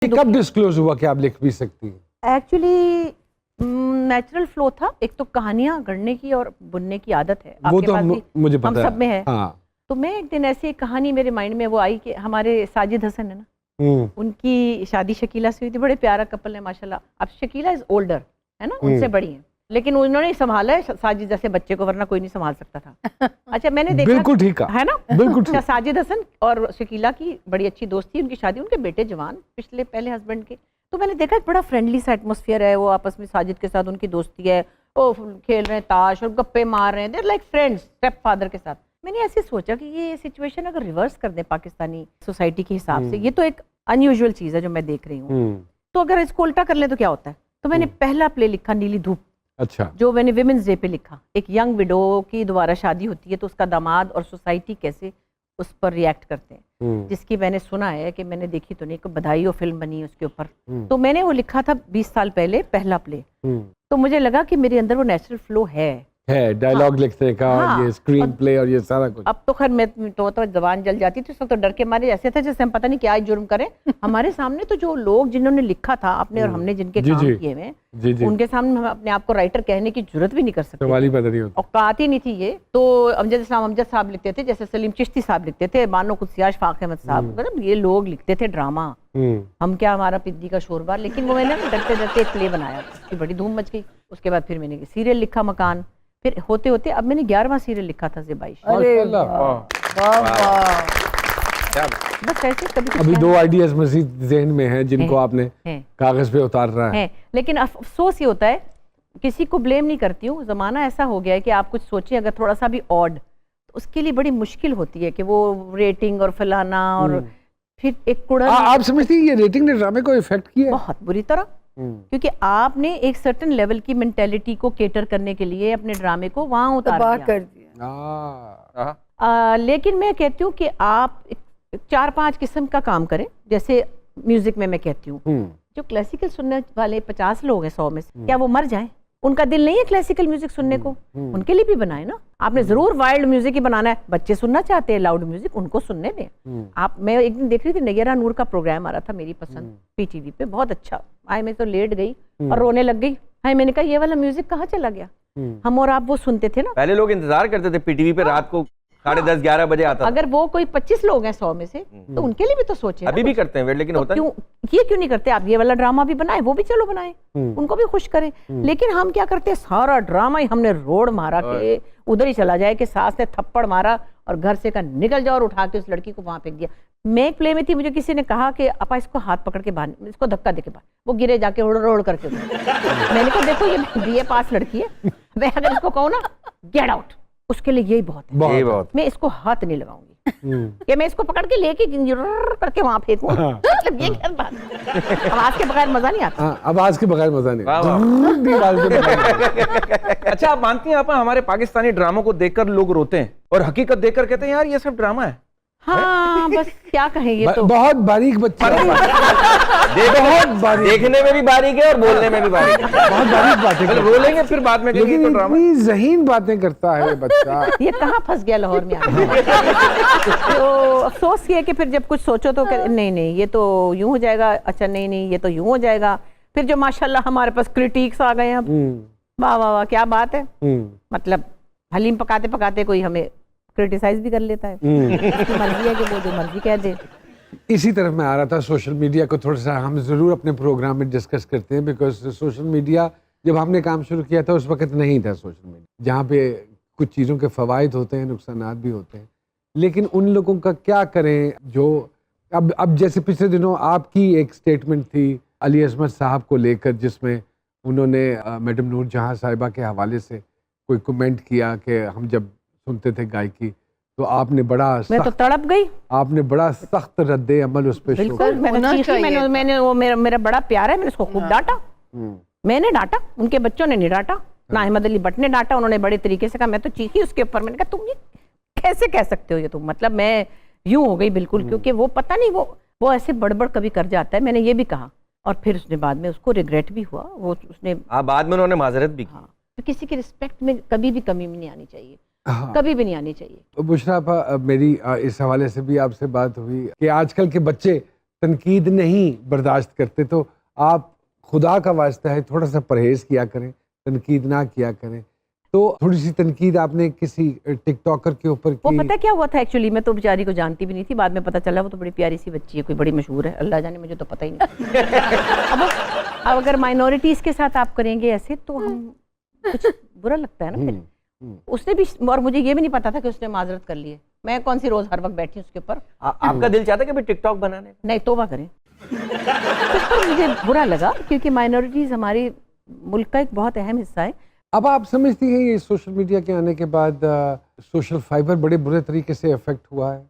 کب ڈسکلوز ہوا کہ آپ لکھ بھی سکتی ہیں؟ ایکچولی نیچرل فلو تھا. ایک تو کہانیاں گھڑنے کی اور بننے کی عادت ہے آپ وہ کے تو پاس بھی، مجھے ہم پتا سب میں ہے. ہاں. تو میں ایک دن ایسی ایک کہانی میرے مائنڈ میں وہ آئی کہ ہمارے ساجد حسن ہے نا، ان کی شادی شکیلہ سے ہوئی تھی. بڑے پیارا کپل ہے ماشاءاللہ. اب شکیلہ از اولڈر ہے نا، ان سے بڑی ہیں، لیکن انہوں نے سنبھالا ہے ساجد جیسے بچے کو، ورنہ کوئی نہیں سنبھال سکتا تھا. اچھا میں نے دیکھا بالکل ٹھیک ہے نا. بالکل اچھا ساجد حسن اور شکیلہ کی بڑی اچھی دوستی، ان کی شادی، ان کے بیٹے جوان پہلے ہسبینڈ کے. تو میں نے دیکھا بڑا فرینڈلی سا ایٹماسفیئر ہے، وہ آپس میں ساجد کے ساتھ ان کی دوستی ہے، وہ کھیل رہے ہیں تاش اور گپے مار رہے ہیں، دیر لائک فرینڈز اسٹیپ فادر کے ساتھ. میں نے ایسے سوچا کہ یہ سچویشن اگر ریورس کر دیں پاکستانی سوسائٹی کے حساب سے، یہ تو ایک ان یوزول چیز ہے جو میں دیکھ رہی ہوں، تو اگر اس کو الٹا کر لیں تو کیا ہوتا ہے. تو میں نے پہلا پلے لکھا نیلی دھوپ. اچھا. جو میں نے ویمنز ڈے پہ لکھا. ایک ینگ وڈو کی دوبارہ شادی ہوتی ہے تو اس کا داماد اور سوسائٹی کیسے اس پر ریئیکٹ کرتے ہیں، جس کی میں نے سنا ہے کہ میں نے دیکھی تو نہیں، کہ بدھائی اور فلم بنی اس کے اوپر. تو میں نے وہ لکھا تھا 20 سال پہلے پہلا پلے. تو مجھے لگا کہ میرے اندر وہ نیچرل فلو ہے ڈائلاگ لکھنے کا، یہ اسکرین پلے اور یہ سارا کچھ. اب تو خیر میں تو زبان جل جاتی تھی اس وقت، تو ڈر کے مارے ایسے تھے جیسے ہم پتہ نہیں کیا جرم کریں. ہمارے سامنے تو جو لوگ جنہوں نے لکھا تھا اپنے اور ہم نے جن کے کام کیے ہوئے، ان کے سامنے ہم اپنے آپ کو رائٹر کہنے کی جرت بھی نہیں کر سکتے، اوقات ہی نہیں تھی یہ. تو امجد اسلام امجد صاحب لکھتے تھے، جیسے سلیم چشتی صاحب لکھتے تھے، بانو قدسیہ اشفاق احمد صاحب، مطلب یہ لوگ لکھتے تھے ڈرامہ. ہم کیا ہمارا پدی کا شوربا. لیکن وہ میں نے ڈرتے ڈرتے ایک پلے بنایا، اس کی بڑی دھوم مچ گئی. اس کے بعد پھر میں نے سیریل لکھا مکان. پھر ہوتے ہوتے اب میں نے 11واں سیریل لکھا تھا زیبائش. بس ایسے کبھی ابھی 2 آئیڈیاز مزید ذہن میں ہیں جن کو آپ نے کاغذ پہ اتار رہا ہے. لیکن افسوس یہ ہوتا ہے، کسی کو بلیم نہیں کرتی ہوں، زمانہ ایسا ہو گیا ہے کہ آپ کچھ سوچیں اگر تھوڑا سا بھی آڈ، تو اس کے لیے بڑی مشکل ہوتی ہے کہ وہ ریٹنگ اور فلانا، اور پھر ایک کوڑا. آپ سمجھتی ہیں یہ ریٹنگ نے ڈرامے کو افیکٹ کیا ہے؟ بہت بری طرح. کیونکہ آپ نے ایک سرٹن لیول کی مینٹیلٹی کو کیٹر کرنے کے لیے اپنے ڈرامے کو وہاں اتار دیا. لیکن میں کہتی ہوں کہ آپ 4-5 قسم کا کام کریں. جیسے میوزک میں کہتی ہوں، جو کلاسیکل سننے والے 50 لوگ ہیں 100 میں سے، کیا وہ مر جائیں؟ ان کا دل نہیں ہے کلاسیکل میوزک سننے کو، ان کے لیے بھی بنائے نا. آپ نے ضرور وائلڈ میوزک ہی بنانا ہے، بچے سننا چاہتے ہیں لاؤڈ میوزک، ان کو سننے دیں. میں ایک دن دیکھ رہی تھی، نیرا نور کا پروگرام آ رہا تھا میری پسند پی ٹی وی پہ، بہت اچھا. میں تو لیٹ گئی اور رونے لگ گئی. میں نے کہا یہ والا میوزک کہاں چلا گیا؟ ہم اور آپ وہ سنتے تھے نا، پہلے لوگ انتظار کرتے تھے پی ٹی وی پہ، رات کو 10:30-11 بجے آتا. اگر وہ کوئی 25 لوگ ہیں 100 میں سے، تو ان کے لیے بھی تو سوچیں. ابھی بھی کرتے ہیں ویٹ، لیکن ہوتا کیوں نہیں کرتے آپ؟ یہ والا ڈرامہ بھی بنائیں، وہ بھی چلو بنائیں، ان کو بھی خوش کریں. لیکن ہم کیا کرتے ہیں، سارا ڈرامہ ہی ہم نے روڈ مارا کہ ادھر ہی چلا جائے، کہ ساس نے تھپڑ مارا اور گھر سے کہا نکل جاؤ، اور اٹھا کے اس لڑکی کو وہاں پھینک دیا. میں ایک پلے میں تھی، مجھے کسی نے کہا کہ اپا اس کو ہاتھ پکڑ کے باہر، اس کو دھکا دے کے باہر، وہ گرے جا کے روڑ کر کے. میں نے کہا دیکھو یہ BA پاس لڑکی ہے، میں اگر اس کو کہوں نا گیٹ آؤٹ، اس کے لیے یہی بہت ہے. میں اس کو ہاتھ نہیں لگاؤں گی کہ میں اس کو پکڑ کے لے کے کر کے وہاں پھینکوں. مطلب یہ کیا بات ہے، آواز کے بغیر مزہ نہیں آتا. آواز کے بغیر مزہ نہیں. اچھا، آپ مانتی ہیں آپ ہمارے پاکستانی ڈراموں کو دیکھ کر لوگ روتے ہیں اور حقیقت دیکھ کر کہتے ہیں یار یہ سب ڈرامہ ہے؟ ہاں بس کیا کہیں، یہ تو بہت باریک بچہ، دیکھنے میں بھی باریک ہے اور بولنے میں بھی باریک ہے. بہت باریک باتیں، رو لیں گے پھر بعد میں، لیکن اتنی ذہین باتیں کرتا ہے بچہ. یہ کہاں پھنس گیا لاہور میں. تو افسوس یہ ہے کہ پھر جب کچھ سوچو تو نہیں یہ تو یوں ہو جائے گا، اچھا نہیں یہ تو یوں ہو جائے گا. پھر جو ماشاءاللہ ہمارے پاس کریٹیکس آ گئے ہیں اب، واہ واہ واہ کیا بات ہے. مطلب حلیم پکاتے پکاتے کوئی ہمیں کرٹیسائز بھی کر لیتا ہے، اس کی مرضی ہے کہ وہ جو مرضی کہہ دے. اسی طرف میں آ رہا تھا، سوشل میڈیا کو تھوڑا سا ہم ضرور اپنے پروگرام میں ڈسکس کرتے ہیں، بیکاز سوشل میڈیا جب ہم نے کام شروع کیا تھا اس وقت نہیں تھا سوشل میڈیا، جہاں پہ کچھ چیزوں کے فوائد ہوتے ہیں، نقصانات بھی ہوتے ہیں. لیکن ان لوگوں کا کیا کریں جو اب جیسے پچھلے دنوں آپ کی ایک اسٹیٹمنٹ تھی علی عصمت صاحب کو لے کر، جس میں انہوں نے میڈم نور جہاں صاحبہ کے حوالے سے کوئی کمنٹ کیا کہ ہم جب سنتے تھے گائکی تو آپ نے بڑا، میں تو تڑپ گئی، آپ نے بڑا سخت رد عمل اس پہ شو کیا. میں نے وہ میرا بڑا پیارا ہے، میں نے اس کو خوب ڈانٹا. میں نے ڈانٹا، ان کے بچوں نے نہیں ڈانٹا، نہ احمد علی بٹ نے ڈانٹا. انہوں نے بڑے طریقے سے کہا، میں تو چیخی اس کے اوپر. میں نے کہا تم یہ کیسے کہہ سکتے ہو یہ تم، مطلب میں یوں ہو گئی بالکل، کیونکہ وہ پتہ نہیں وہ ایسے بڑبڑ کبھی کر جاتا ہے. میں نے یہ بھی کہا اور پھر اس نے بعد میں اس کو ریگریٹ بھی ہوا. وہ اس نے بعد میں انہوں نے معذرت بھی کی. کسی کی رسپیکٹ میں کبھی بھی کمی نہیں آنی چاہیے، کبھی بھی نہیں آنی چاہیے. بشریٰ اپا، میری اس حوالے سے بھی آپ سے بات ہوئی کہ آج کل کے بچے تنقید نہیں برداشت کرتے تو آپ خدا کا واسطہ ہے تھوڑا سا پرہیز کیا کریں, تنقید نہ کیا کریں. تو تھوڑی سی تنقید آپ نے کسی ٹک ٹاکر کے اوپر وہ کی. پتہ کیا ہوا تھا ایکچولی, میں تو بیچاری کو جانتی بھی نہیں تھی, بعد میں پتہ چلا وہ تو بڑی پیاری سی بچی ہے, کوئی بڑی مشہور ہے, اللہ جانے مجھے تو پتہ ہی نہیں. اب اگر مائنورٹیز کے ساتھ آپ کریں گے ایسے تو ہم کچھ برا لگتا ہے نا پھر. اس نے بھی, اور مجھے یہ بھی نہیں پتا تھا کہ اس نے معذرت کر لی ہے. میں کون سی روز ہر وقت بیٹھی اس کے اوپر. آپ کا دل چاہتا ہے کہ ٹک ٹاک بنانے؟ نہیں, توبہ کریں. اس پر مجھے برا لگا کیونکہ مائنورٹیز ہماری ملک کا ایک بہت اہم حصہ ہے. اب آپ سمجھتی ہیں یہ سوشل میڈیا کے آنے کے بعد سوشل فائبر بڑے برے طریقے سے افیکٹ ہوا ہے,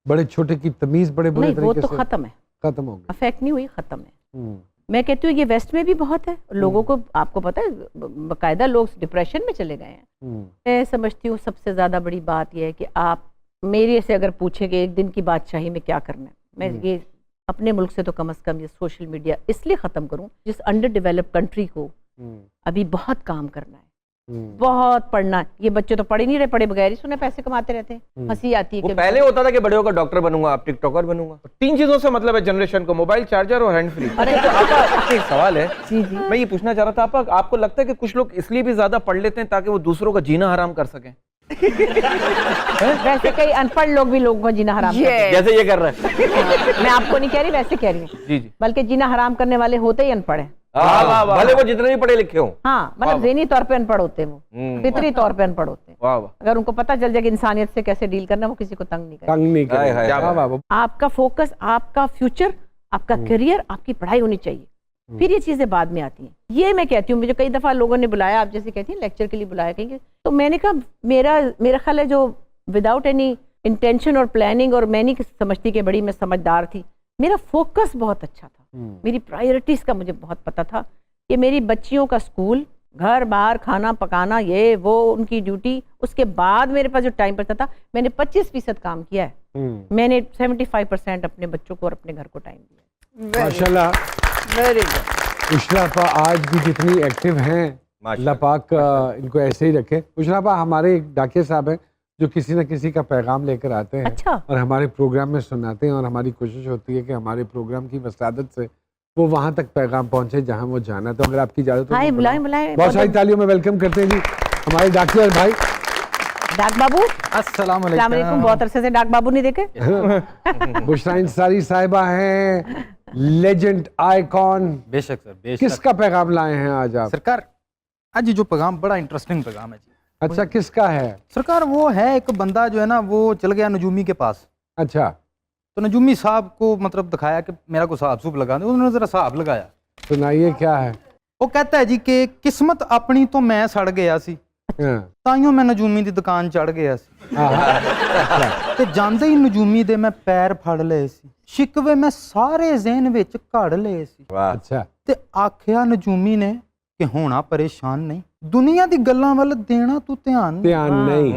بڑے چھوٹے کی تمیز بڑے برے نہیں, وہ طریقے تو سے ختم ہے, ختم ہو گئی. افیکٹ نہیں ہوئی, ختم ہے. میں کہتی ہوں یہ ویسٹ میں بھی بہت ہے, لوگوں کو, آپ کو پتہ ہے باقاعدہ لوگ ڈپریشن میں چلے گئے ہیں. میں سمجھتی ہوں سب سے زیادہ بڑی بات یہ ہے کہ آپ میرے سے اگر پوچھیں کہ ایک دن کی بادشاہی میں کیا کرنا ہے, میں یہ اپنے ملک سے تو کم از کم یہ سوشل میڈیا اس لیے ختم کروں جس انڈر ڈیولپ کنٹری کو ابھی بہت کام کرنا ہے, بہت پڑھنا ہے. یہ بچے تو پڑھ ہی نہیں رہے, پڑھے بغیر ہی سنے پیسے کماتے رہتے ہیں. ہنسی آتی ہے کہ پہلے ہوتا تھا کہ بڑے ہو کر ڈاکٹر بنوں گا, اب ٹک ٹاکر بنوں گا. 3 چیزوں سے مطلب ہے جنریشن کو, موبائل, چارجر اور ہینڈ فری. ارے تو آپ کا ایک سوال ہے, میں یہ پوچھنا چاہ رہا تھا, آپ کو لگتا ہے کہ کچھ لوگ اس لیے بھی زیادہ پڑھ لیتے ہیں تاکہ وہ دوسروں کا جینا حرام کر سکیں؟ ویسے کئی ان پڑھ لوگ بھی لوگوں کو جینا حرام کرتے ہیں, جیسے یہ کر رہے ہیں. میں آپ کو نہیں کہہ رہی, ویسے کہہ رہی ہوں. جی جی, بلکہ جینا حرام کرنے والے ہوتے ہی ان پڑھ ہیں, بھلے وہ جتنے بھی پڑھے لکھے ہوں. ہاں, مطلب ذہنی طور پہ ان پڑھ ہوتے ہیں, وہ فطری طور پہ ان پڑھ ہوتے ہیں. اگر ان کو پتہ چل جائے کہ انسانیت سے کیسے ڈیل کرنا, وہ کسی کو تنگ نہیں کرتے. آپ کا فوکس, آپ کا فیوچر, آپ کا کیریئر, آپ کی پڑھائی ہونی چاہیے, پھر یہ چیزیں بعد میں آتی ہیں. یہ میں کہتی ہوں, مجھے کئی دفعہ لوگوں نے بلایا, آپ جیسے کہتی ہیں لیکچر کے لیے بلایا کہیں گے, تو میں نے کہا میرا خیال ہے جو وداؤٹ اینی انٹینشن اور پلاننگ, اور میں نہیں سمجھتی کہ بڑی میں سمجھدار تھی, میرا فوکس بہت اچھا تھا, میری پرائیورٹیز کا مجھے بہت پتہ تھا کہ میری بچیوں کا اسکول, گھر باہر, کھانا پکانا, یہ وہ ان کی ڈیوٹی. اس کے بعد میرے پاس جو ٹائم بچتا تھا, میں نے 25% کام کیا ہے, میں نے 75% اپنے بچوں کو اور اپنے گھر کو ٹائم دیا. ماشاءاللہ, ویری گڈ. اشرافہ آج بھی جتنی ایکٹیو ہیں, اللہ پاک ان کو ایسے ہی رکھے. اشرافہ ہمارے ایک ڈاکیہ صاحب ہیں جو کسی نہ کسی کا پیغام لے کر آتے ہیں اور ہمارے پروگرام میں سناتے ہیں, اور ہماری کوشش ہوتی ہے کہ ہمارے پروگرام کی وسادت سے وہ وہاں تک پیغام پہنچے جہاں وہ جانا. تو اگر آپ کی اجازت ہو, بلائیں بہت ساری تالیوں میں ویلکم کرتے ہیں جی ہمارے ڈاکٹر بھائی. ڈاک بابو, السلام علیکم. بہت عرصے سے ڈاک بابو نہیں دیکھے. بشریٰ انصاری صاحبہ ہیں, لیجنڈ, آئیکن. بے شک سر, بے شک. کس کا پیغام لائے ہیں آج آپ؟ سرکار آج جو پیغام بڑا انٹرسٹنگ پیغام ہے جی. اچھا, کس کا ہے سرکار؟ وہ ہے ایک بندہ جو ہے نا, وہ چل گیا نجومی کے پاس. اچھا, تو نجومی صاحب کو مطلب دکھایا کہ میرا کو صاحب سوپ لگا دیں, انہوں نے ذرا صاحب لگایا. سنائیے کیا ہے. وہ کہتا ہے جی کہ قسمت اپنی تو میں سڑ گیا سی, تائیوں میں نجومی دی دکان چڑھ گیا سی, تے جاندے ہی نجومی دے میں پیر پھڑ لے سی, شکوے میں سارے ذہن وچ کڑ لے سی. اچھا, تے آکھیا نجومی نے کہ ہونا پریشان نہیں, دنیا دی گلاں ول دینا تو دھیان نہیں.